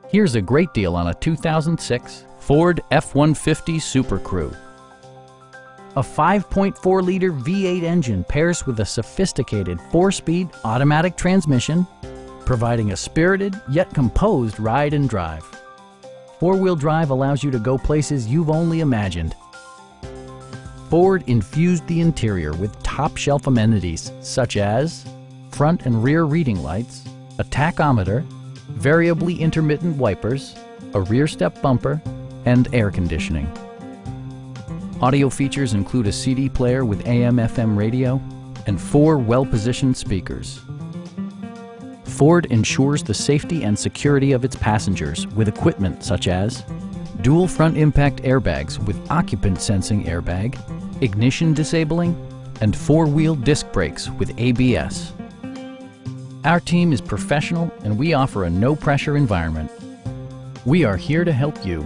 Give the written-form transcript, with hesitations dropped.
Here's a great deal on a 2006 Ford F-150 Super Crew. A 5.4-liter V8 engine pairs with a sophisticated 4-speed automatic transmission, providing a spirited yet composed ride and drive. Four-wheel drive allows you to go places you've only imagined. Ford infused the interior with top-shelf amenities such as front and rear reading lights, a tachometer, variably intermittent wipers, a rear step bumper, and air conditioning. Audio features include a CD player with AM/FM radio and 4 well-positioned speakers. Ford ensures the safety and security of its passengers with equipment such as dual front impact airbags with occupant sensing airbag, ignition disabling, and 4-wheel disc brakes with ABS. Our team is professional and we offer a no-pressure environment. We are here to help you.